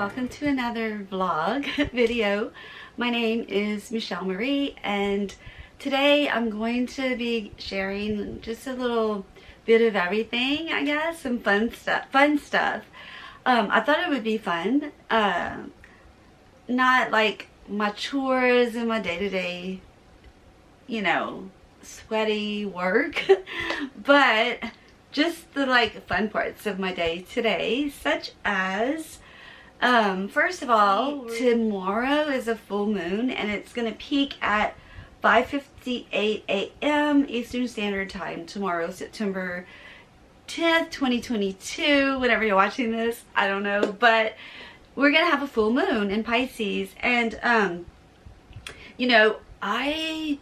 welcome to another vlog video. My name is Maree, and today I'm going to be sharing just a little bit of everything, I guess, some fun stuff. I thought it would be fun, not like my chores and my day-to-day, you know, sweaty work, but just the fun parts of my day today, such as first of all, tomorrow is a full moon and it's gonna peak at 5:58 a.m. Eastern Standard Time tomorrow, September 10th, 2022. Whenever you're watching this, I don't know, but we're gonna have a full moon in Pisces. And you know, I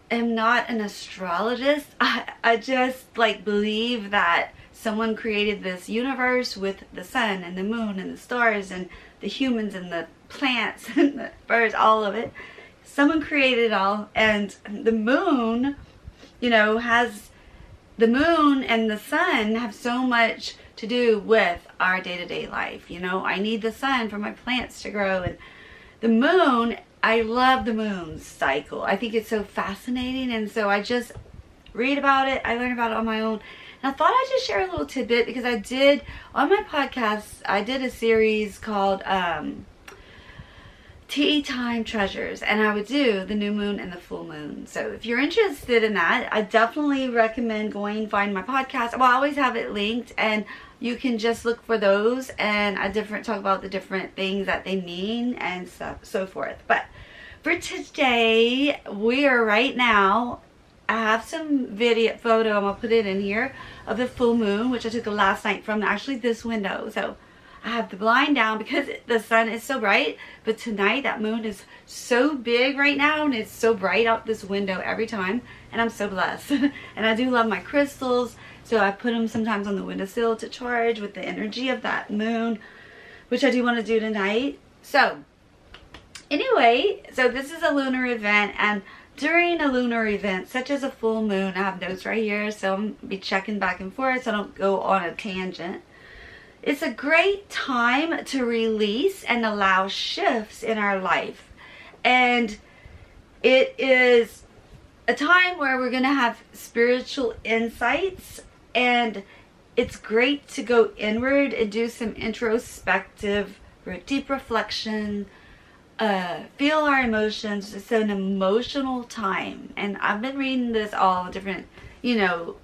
am not an astrologist. I just believe that someone created this universe with the sun and the moon and the stars and the humans and the plants and the birds, all of it. Someone created it all, and the moon, you know, the moon and the sun have so much to do with our day-to-day life. You know, I need the sun for my plants to grow, and the moon, I love the moon's cycle. I think it's so fascinating, and so I just read about it. I learn about it on my own. And I thought I'd just share a little tidbit because I did, on my podcast, I did a series called Tea Time Treasures, and I would do the new moon and the full moon. So if you're interested in that, I definitely recommend going and find my podcast. Well, I always have it linked, and you can just look for those, and I talk about the different things that they mean and so forth. But for today, we are right now, I have some photo, I'm gonna put it in here, of the full moon, which I took last night from actually this window. So I have the blind down because the sun is so bright, but tonight that moon is so big right now, and it's so bright out this window every time, and I'm so blessed. And I do love my crystals, so I put them sometimes on the windowsill to charge with the energy of that moon, which I do want to do tonight. So anyway, so this is a lunar event, and during a lunar event such as a full moon, I have notes right here, so I'm gonna be checking back and forth so I don't go on a tangent. It's a great time to release and allow shifts in our life, and it is a time where we're gonna have spiritual insights, and it's great to go inward and do some introspective, deep reflection, feel our emotions. It's an emotional time, and I've been reading this all different, you know,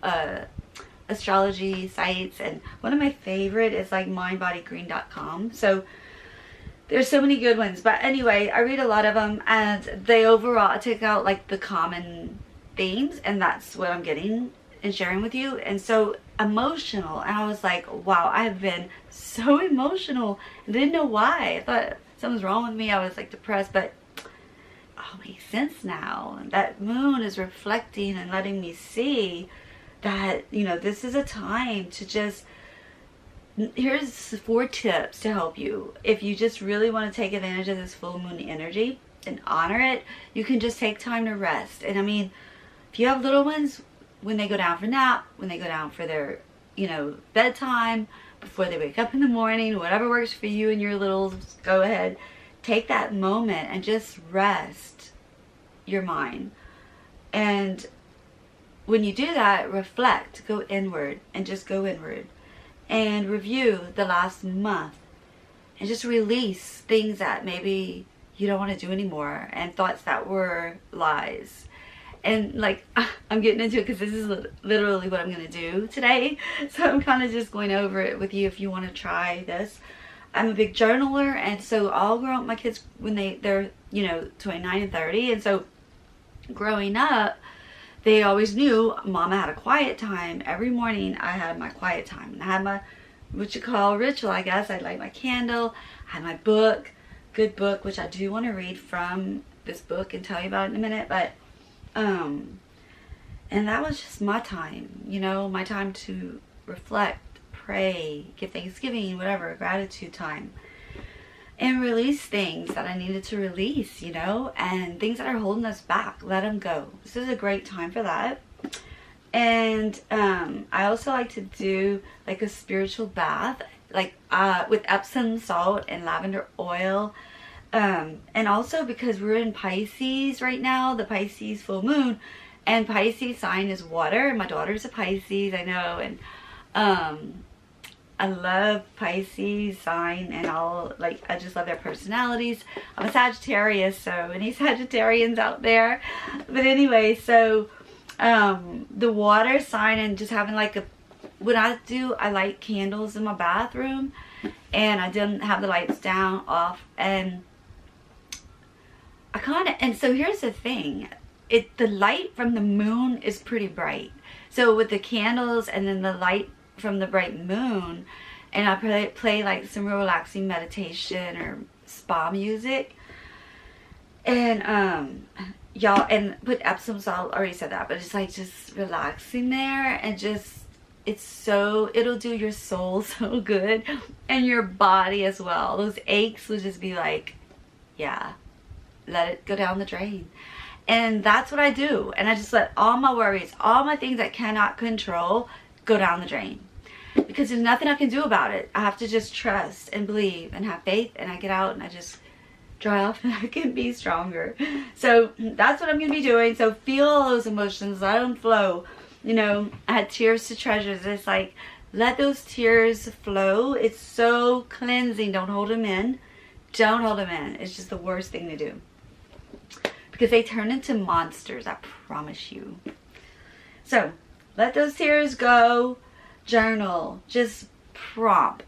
astrology sites, and one of my favorite is mindbodygreen.com. so there's so many good ones, but anyway, I read a lot of them, and they overall, I take out the common themes, and that's what I'm getting and sharing with you. And so emotional, and I was like, wow, I have been so emotional and didn't know why. I thought something's wrong with me. I was depressed, but oh, it makes sense now. That moon is reflecting and letting me see that, you know, this is a time to just, here's 4 tips to help you. If you just really want to take advantage of this full moon energy and honor it, you can just take time to rest. And I mean, if you have little ones, when they go down for nap, when they go down for their, you know, bedtime, before they wake up in the morning, whatever works for you and your littles, go ahead. Take that moment and just rest your mind. And when you do that, reflect, go inward, and just go inward. And review the last month. And just release things that maybe you don't want to do anymore, and thoughts that were lies. And I'm getting into it because this is literally what I'm going to do today. So I'm kind of just going over it with you if you want to try this. I'm a big journaler, and so I'll grow up my kids when they're, you know, 29 and 30. And so growing up, they always knew Mama had a quiet time. Every morning I had my quiet time. And I had my, what you call, ritual, I guess. I'd light my candle. I had my book, good book, which I do want to read from this book and tell you about it in a minute. But and that was just my time, you know, my time to reflect, pray, give thanksgiving, whatever, gratitude time, and release things that I needed to release, you know, and things that are holding us back, let them go. This is a great time for that. And I also like to do a spiritual bath like with Epsom salt and lavender oil. And also because we're in Pisces right now, the Pisces full moon, and Pisces sign is water. My daughter's a Pisces, I know, and I love Pisces sign, and I just love their personalities. I'm a Sagittarius, so any Sagittarians out there? But anyway, so the water sign, and just having like what I do, I light candles in my bathroom, and I didn't have the lights down, off, and and so here's the thing, the light from the moon is pretty bright. So with the candles and then the light from the bright moon, and I play like some relaxing meditation or spa music, and y'all, and put Epsom salt, I already said that, but it's like just relaxing there, and just it'll do your soul so good, and your body as well. Those aches will just be like, yeah, let it go down the drain. And that's what I do. And I just let all my worries, all my things I cannot control, go down the drain, because there's nothing I can do about it. I have to just trust and believe and have faith, and I get out and I just dry off, and I can be stronger. So that's what I'm gonna be doing. So feel all those emotions, let them flow. You know, I had tears to treasures. It's like, let those tears flow. It's so cleansing. Don't hold them in. Don't hold them in. It's just the worst thing to do, because they turn into monsters, I promise you. So let those tears go. Journal. Just prompt.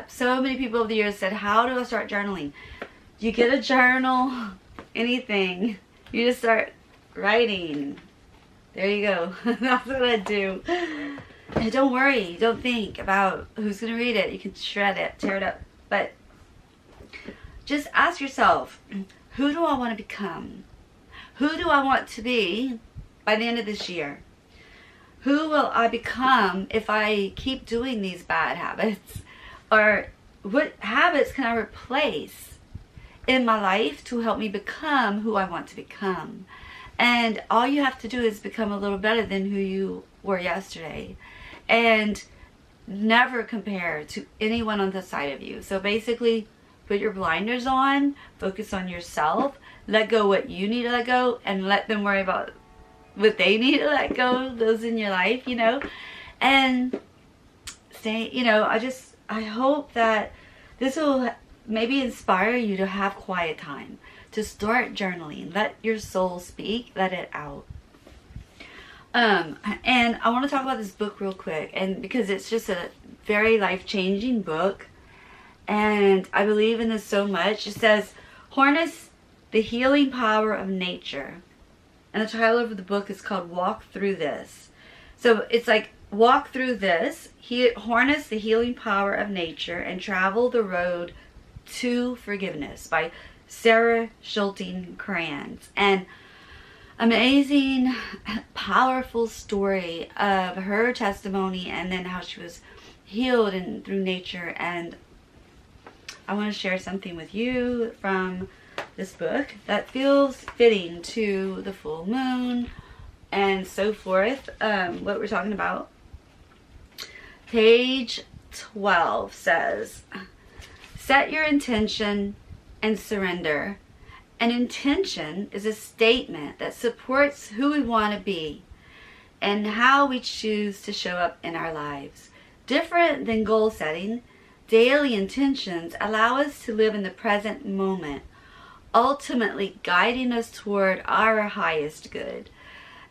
So many people over the years said, how do I start journaling? You get a journal, anything. You just start writing. There you go. That's what I do. And don't worry. Don't think about who's going to read it. You can shred it, tear it up. But just ask yourself, who do I want to become? Who do I want to be by the end of this year? Who will I become if I keep doing these bad habits? Or what habits can I replace in my life to help me become who I want to become? And all you have to do is become a little better than who you were yesterday. And never compare to anyone on the side of you. So basically, put your blinders on, focus on yourself, let go what you need to let go, and let them worry about what they need to let go, those in your life, you know. And stay, you know, I hope that this will maybe inspire you to have quiet time, to start journaling, let your soul speak, let it out. And I want to talk about this book real quick, and because it's just a very life-changing book, and I believe in this so much. It says, harness the healing power of nature. And the title of the book is called Walk Through This. So it's like, walk through this, harness the healing power of nature, and travel the road to forgiveness, by Sarah Schulting Kranz. And amazing, powerful story of her testimony, and then how she was healed and through nature. And I want to share something with you from this book that feels fitting to the full moon and so forth. What we're talking about. Page 12 says, set your intention and surrender. An intention is a statement that supports who we want to be and how we choose to show up in our lives. Different than goal setting, daily intentions allow us to live in the present moment, ultimately guiding us toward our highest good.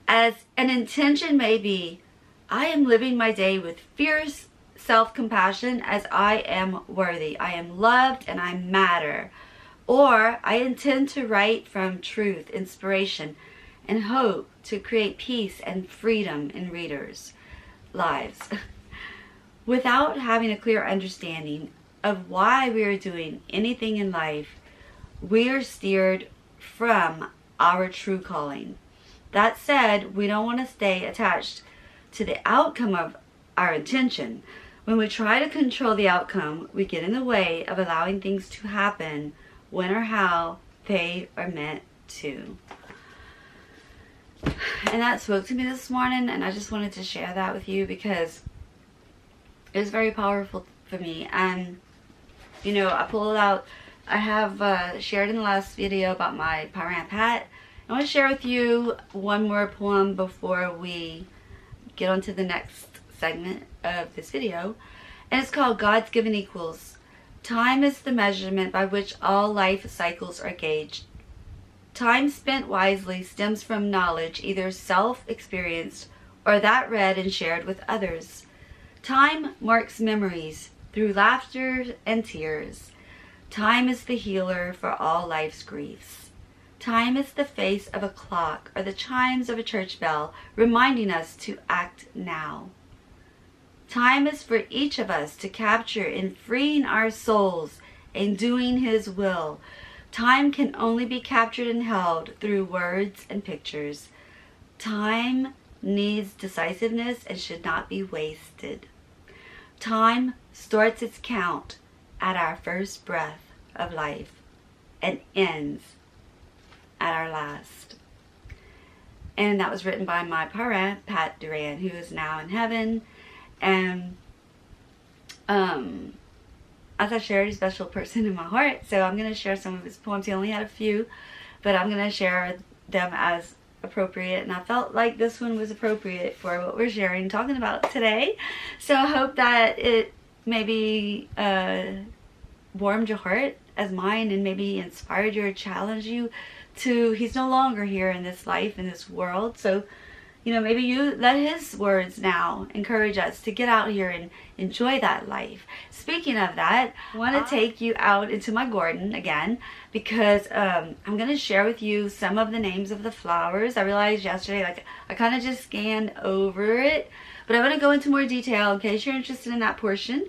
As an intention may be, I am living my day with fierce self-compassion as I am worthy. I am loved and I matter. Or I intend to write from truth, inspiration, and hope to create peace and freedom in readers' lives. Without having a clear understanding of why we are doing anything in life, we are steered from our true calling. That said, we don't want to stay attached to the outcome of our intention. When we try to control the outcome, we get in the way of allowing things to happen when or how they are meant to. And that spoke to me this morning, and I just wanted to share that with you because it was very powerful for me. And you know, I pulled out, I have shared in the last video about my Paran Pat. I want to share with you one more poem before we get on to the next segment of this video, and it's called God's Given Equals. Time is the measurement by which all life cycles are gauged. Time spent wisely stems from knowledge either self-experienced or that read and shared with others. Time marks memories through laughter and tears. Time is the healer for all life's griefs. Time is the face of a clock or the chimes of a church bell reminding us to act now. Time is for each of us to capture in freeing our souls and doing His will. Time can only be captured and held through words and pictures. Time needs decisiveness and should not be wasted. Time starts its count at our first breath of life and ends at our last. And that was written by my parent, Pat Duran, who is now in heaven. And as I shared, a special person in my heart, so I'm going to share some of his poems. He only had a few, but I'm going to share them as appropriate, and I felt like this one was appropriate for what we're sharing and talking about today. So I hope that it maybe warmed your heart as mine, and maybe inspired you or challenged you to, he's no longer here in this life, in this world. So, you know, maybe you let his words now encourage us to get out here and enjoy that life. Speaking of that, I want to take you out into my garden again, because I'm going to share with you some of the names of the flowers. I realized yesterday, like, I kind of just scanned over it, but I'm going to go into more detail in case you're interested in that portion.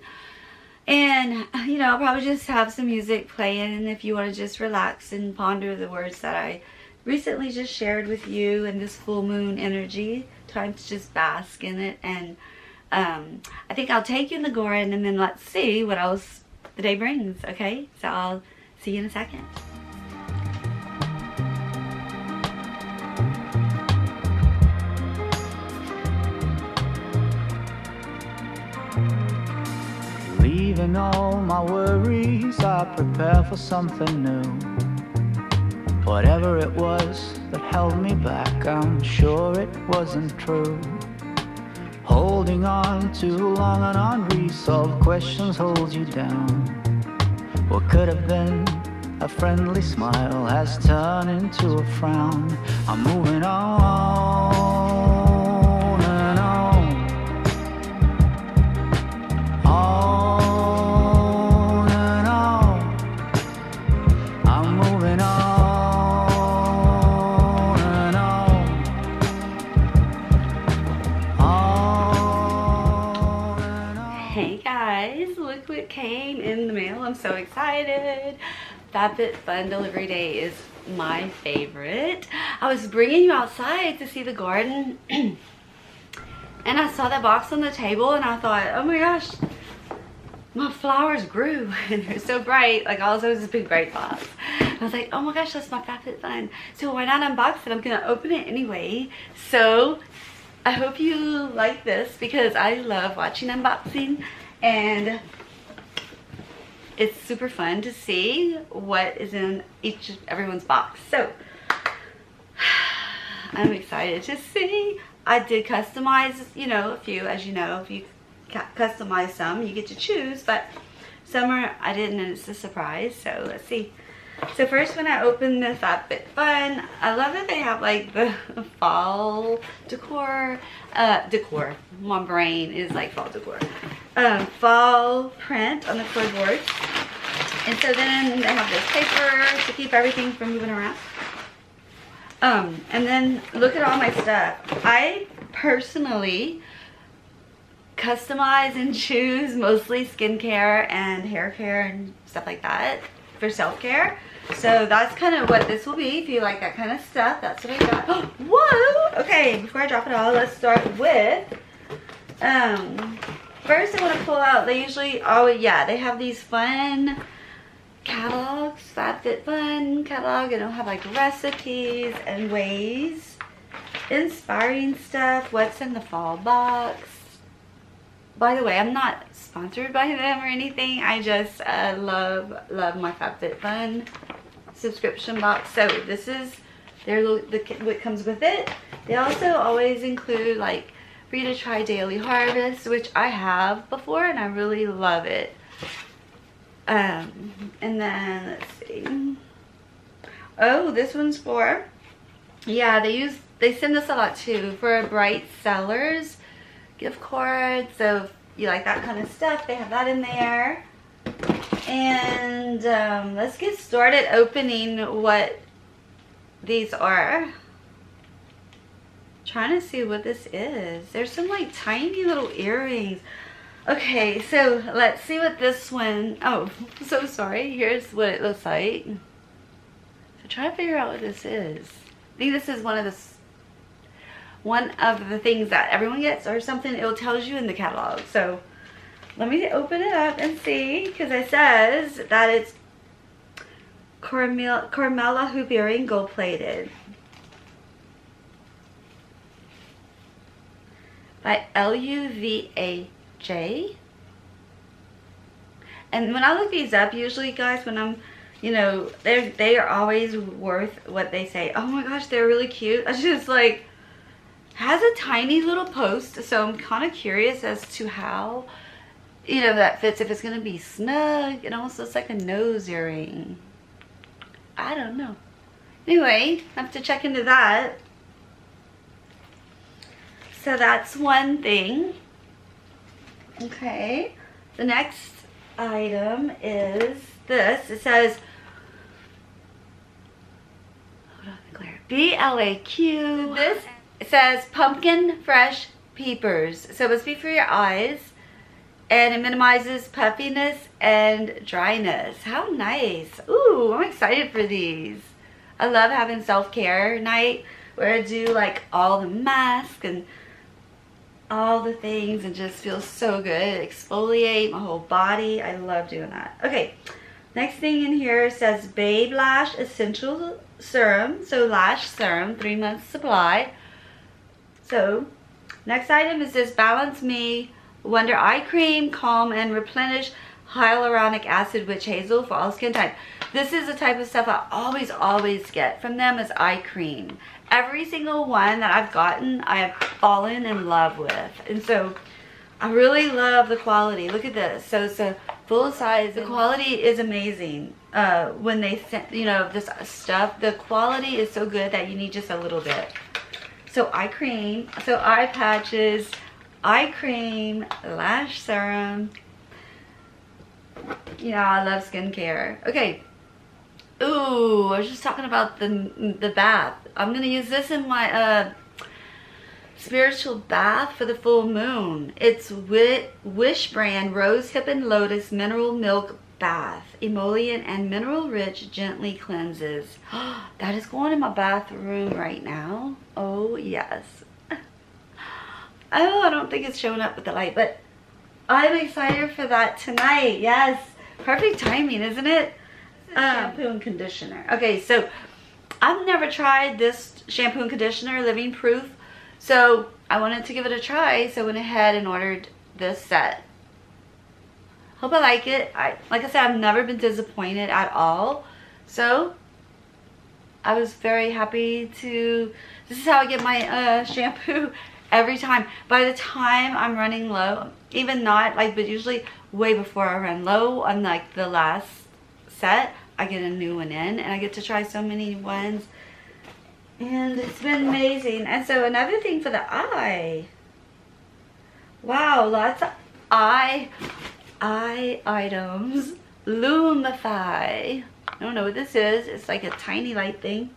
And, you know, I'll probably just have some music playing if you want to just relax and ponder the words that I recently just shared with you in this full moon energy. Time to just bask in it. And I think I'll take you in the garden, and then let's see what else the day brings, okay? So I'll see you in a second. Leaving all my worries, I prepare for something new. Whatever it was that held me back, I'm sure it wasn't true. Holding on too long and unresolved questions hold you down. What could have been a friendly smile has turned into a frown. I'm moving on and on, on and on. I'm moving on and on. Hey guys, look what came in the mail. I'm so excited. FABFITFUN delivery day is my favorite. I was bringing you outside to see the garden and I saw that box on the table and I thought, oh my gosh, my flowers grew and they're so bright. Like, also this big bright box. I was like, oh my gosh, that's my FABFITFUN. So why not unbox it? I'm gonna open it anyway. So I hope you like this, because I love watching unboxing and it's super fun to see what is in everyone's box. So I'm excited to see. I did customize, you know, a few. As you know, if you customize some, you get to choose, but some I didn't, and it's a surprise. So let's see. So first, when I open the FABFITFUN, I love that they have like the fall decor. My brain is like fall decor. Fall print on the cardboard. And so then they have this paper to keep everything from moving around. And then look at all my stuff. I personally customize and choose mostly skincare and hair care and stuff like that for self-care. So that's kind of what this will be. If you like that kind of stuff, that's what I got. Whoa! Okay, before I drop it all, let's start with first I want to pull out, they usually, oh yeah, they have these fun catalogs, FABFITFUN catalog, and it'll have like recipes and ways, inspiring stuff, what's in the fall box. By the way, I'm not sponsored by them or anything. I just love my FABFITFUN subscription box. So this is what comes with it. They also always include like free to try daily harvest, which I have before and I really love it. And then let's see. Oh, this one's for, yeah, they send us a lot too for Bright Sellers gift card. So if you like that kind of stuff, they have that in there. And let's get started opening what these are. Trying to see what this is. There's some like tiny little earrings. Okay, so let's see what this one, oh, so sorry. Here's what it looks like. So try to figure out what this is. I think this is one of the things that everyone gets or something. It tells you in the catalog. So let me open it up and see, because it says that it's Carmela hoop earring, gold plated, by LUVAJ. And when I look these up, usually guys, when I'm, you know, they are always worth what they say. Oh my gosh, they're really cute. I just like, has a tiny little post, so I'm kind of curious as to how, you know, that fits. If it's gonna be snug. It almost looks like a nose earring. I don't know. Anyway, I have to check into that. So that's one thing. Okay, the next item is this. It says, hold on, Claire, BLAQ. This, it says pumpkin fresh peepers. So it's be for your eyes, and it minimizes puffiness and dryness. How nice. Ooh, I'm excited for these. I love having self-care night where I do like all the masks and all the things and just feels so good. Exfoliate my whole body. I love doing that. Okay, next thing in here says Babe Lash Essential Serum. So lash serum, 3 months supply. So next item is this Balance Me Wonder Eye Cream, Calm and Replenish Hyaluronic Acid Witch Hazel for all skin type. This is the type of stuff I always get from them, is eye cream. Every single one that I've gotten, I have fallen in love with. And so I really love the quality. Look at this. So it's a full size. The quality is amazing. When they send, you know, this stuff, the quality is so good that you need just a little bit. So eye cream, so eye patches, eye cream, lash serum. You know, I love skincare. Okay. Ooh, I was just talking about the bath. I'm gonna use this in my spiritual bath for the full moon. It's Wish brand Rose Hip and Lotus Mineral Milk Bath. Emollient and mineral rich, gently cleanses. That is going in my bathroom right now. Oh yes. Oh, I don't think it's showing up with the light, but I'm excited for that tonight. Yes, perfect timing, isn't it? Shampoo and conditioner. Okay, so I've never tried this shampoo and conditioner, Living Proof, so I wanted to give it a try, so I went ahead and ordered this set. Hope I like it. Like I said, I've never been disappointed at all, so I was very happy to, this is how I get my shampoo every time. By the time I'm running low, even not like, but usually way before I run low on like the last set, I get a new one in, and I get to try so many ones, and it's been amazing. And so another thing for the eye, wow, lots of eye items. Lumify, I don't know what this is. It's like a tiny light thing,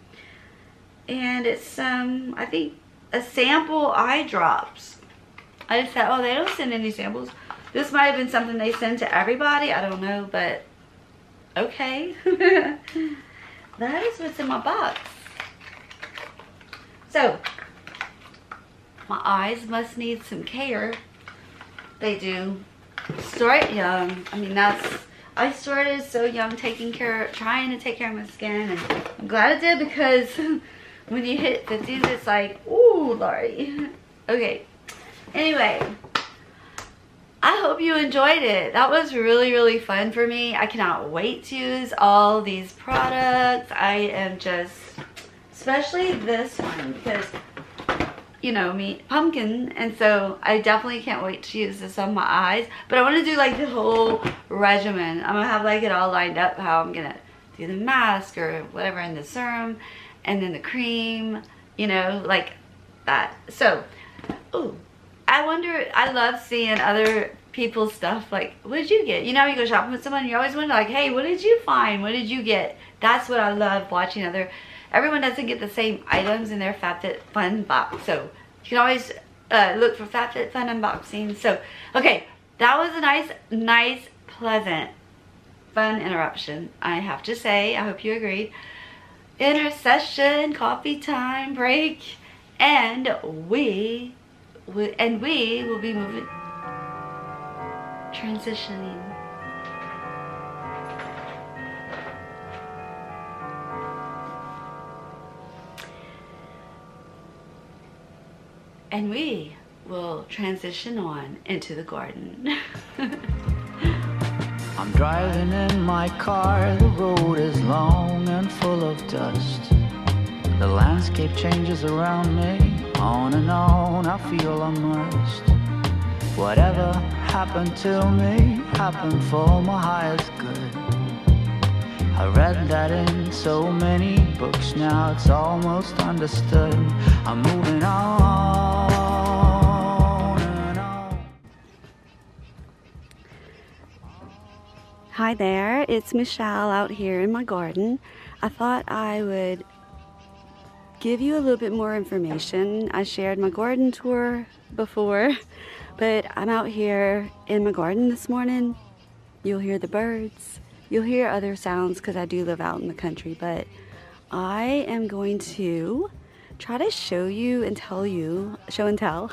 and it's I think a sample eye drops. I just thought, oh, they don't send any samples. This might have been something they send to everybody, I don't know, but okay. That is what's in my box. So my eyes must need some care. They do. Start young. I mean, I started so young trying to take care of my skin, and I'm glad I did, because when you hit 50s, it's like, ooh, Lordy. Okay. Anyway, I hope you enjoyed it. That was really, really fun for me. I cannot wait to use all these products. I am just, especially this one, because, you know me, pumpkin, and so I definitely can't wait to use this on my eyes. But I want to do like the whole regimen. I'm going to have like it all lined up how I'm going to do the mask or whatever, and the serum, and then the cream, you know, like that. So, ooh. I wonder, I love seeing other people's stuff, like, what did you get? You know, you go shopping with someone, you always wonder, like, hey, what did you find? What did you get? That's what I love, watching everyone doesn't get the same items in their FabFitFun box. So, you can always look for FabFitFun unboxing. So, okay, that was a nice, pleasant, fun interruption, I have to say. I hope you agreed. Intercession, coffee time, break, and we will be moving, transitioning. And we will transition on into the garden. I'm driving in my car, the road is long and full of dust. The landscape changes around me, on and on, I feel immersed. Whatever happened to me, happened for my highest good. I read that in so many books, now it's almost understood. I'm moving on and on. Hi there, it's Michelle out here in my garden. I thought I would give you a little bit more information. I shared my garden tour before, but I'm out here in my garden this morning. You'll hear the birds. You'll hear other sounds because I do live out in the country, but I am going to try to show you and tell you, show and tell,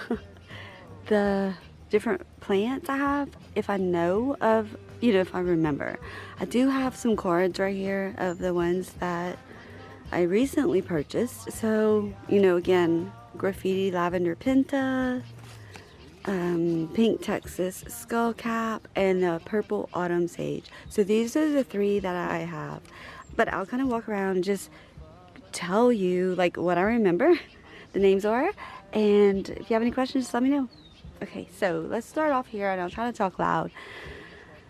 the different plants I have, if I know of, you know, if I remember. I do have some cards right here of the ones that I recently purchased. So, you know, again, graffiti lavender pinta, pink Texas skullcap, and purple autumn sage. So these are the three that I have. But I'll kind of walk around and just tell you like what I remember the names are. And if you have any questions, just let me know. Okay, so let's start off here, and I'll try to talk loud.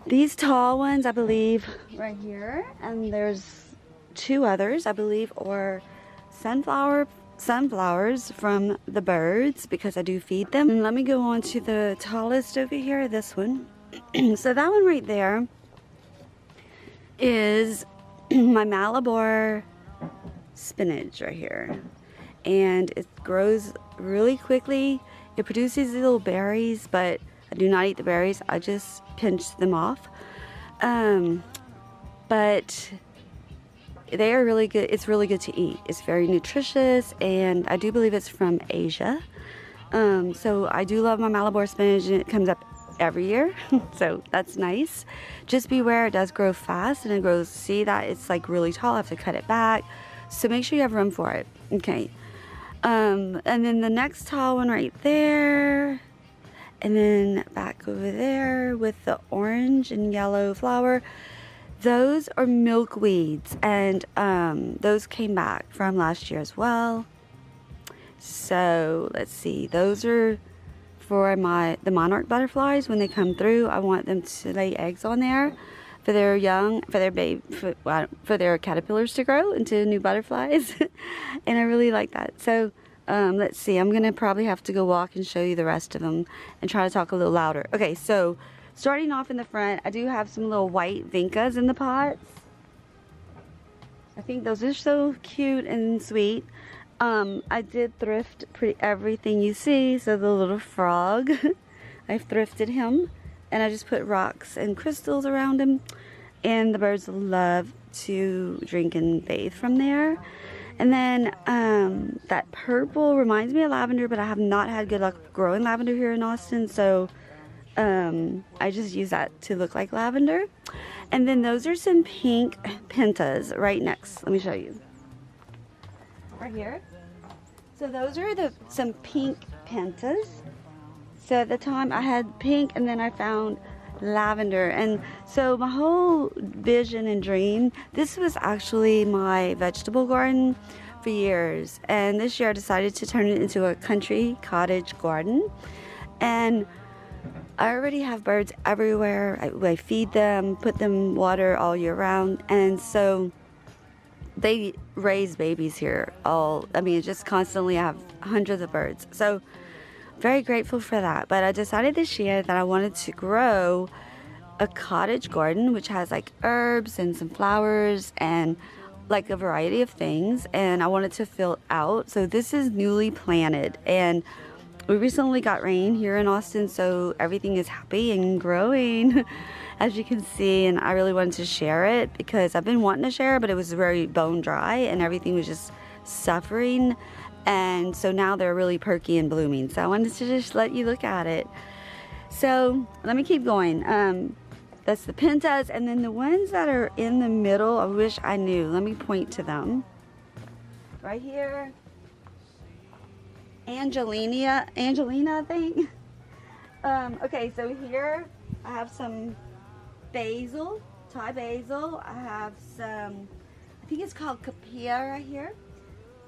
These tall ones, I believe, right here, and there's two others, I believe, are sunflowers from the birds, because I do feed them. And let me go on to the tallest over here, this one. So that one right there is my Malabar spinach right here, and it grows really quickly. It produces little berries, but I do not eat the berries, I just pinch them off. But they are really good. It's really good to eat. It's very nutritious, and I do believe it's from Asia. So I do love my Malabar spinach, and it comes up every year. So that's nice. Just beware, it does grow fast, and it grows, see that it's like really tall. I have to cut it back. So make sure you have room for it. Okay. And then the next tall one right there, and then back over there with the orange and yellow flower. Those are milkweeds, and those came back from last year as well. So let's see, those are for the monarch butterflies. When they come through, I want them to lay eggs on there for their young, for their caterpillars to grow into new butterflies. And I really like that. So let's see, I'm gonna probably have to go walk and show you the rest of them and try to talk a little louder. Okay, so starting off in the front, I do have some little white vincas in the pots. I think those are so cute and sweet. I did thrift everything you see. So the little frog, I've thrifted him, and I just put rocks and crystals around him, and the birds love to drink and bathe from there. And then that purple reminds me of lavender, but I have not had good luck growing lavender here in Austin, so I just use that to look like lavender. And then those are some pink pentas right next. Let me show you. Right here. So those are some pink pentas. So at the time I had pink, and then I found lavender. And so my whole vision and dream, this was actually my vegetable garden for years, and this year I decided to turn it into a country cottage garden. And I already have birds everywhere. I feed them, put them water all year round, and so they raise babies here just constantly. I have hundreds of birds, so very grateful for that. But I decided this year that I wanted to grow a cottage garden, which has like herbs and some flowers and like a variety of things, and I wanted to fill out. So this is newly planted, and we recently got rain here in Austin, so everything is happy and growing as you can see, and I really wanted to share it because I've been wanting to share, but it was very bone dry and everything was just suffering. And so now they're really perky and blooming, so I wanted to just let you look at it. So let me keep going. That's the pentas, and then the ones that are in the middle, I wish I knew. Let me point to them. Right here, Angelina, I think. Okay, so here I have some basil, Thai basil. I have some, I think it's called capia right here.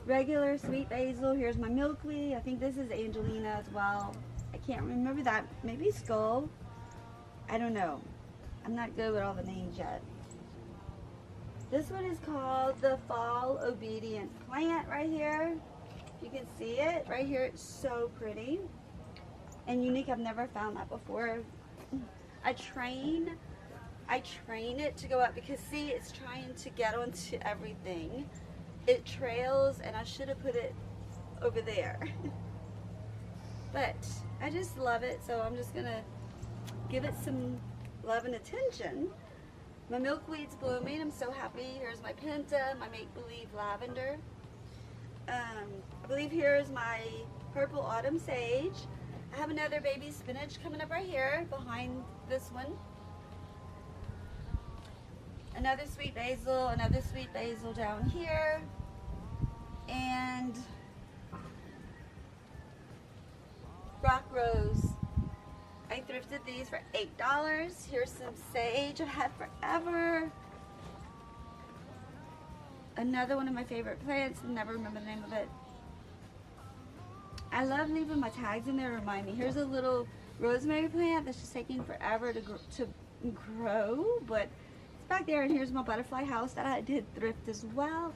Regular sweet basil. Here's my milkweed. I think this is Angelina as well. I can't remember that. Maybe skull. I don't know. I'm not good with all the names yet. This one is called the fall obedient plant right here. You can see it right here. It's so pretty and unique. I've never found that before. I train it to go up because see, it's trying to get onto everything. It trails, and I should have put it over there. But I just love it, so I'm just gonna give it some love and attention. My milkweed's blooming. I'm so happy. Here's my penta, my make-believe lavender. I believe here's my purple autumn sage. I have another baby spinach coming up right here behind this one. Another sweet basil down here. And rock rose. I thrifted these for $8. Here's some sage I've had forever. Another one of my favorite plants, never remember the name of it. I love leaving my tags in there to remind me. Here's a little rosemary plant that's just taking forever to grow, but it's back there. And here's my butterfly house that I did thrift as well.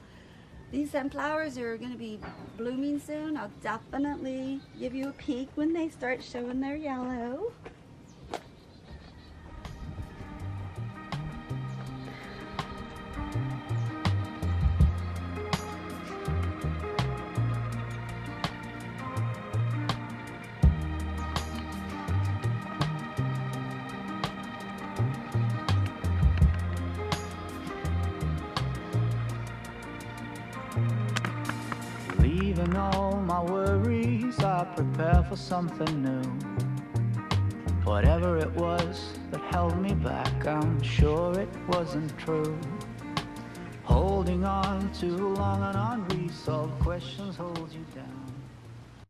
These sunflowers are going to be blooming soon. I'll definitely give you a peek when they start showing their yellow. Leaving all my worries, I prepare for something new. Whatever it was that held me back, I'm sure it wasn't true. Holding on too long and unresolved questions hold you down.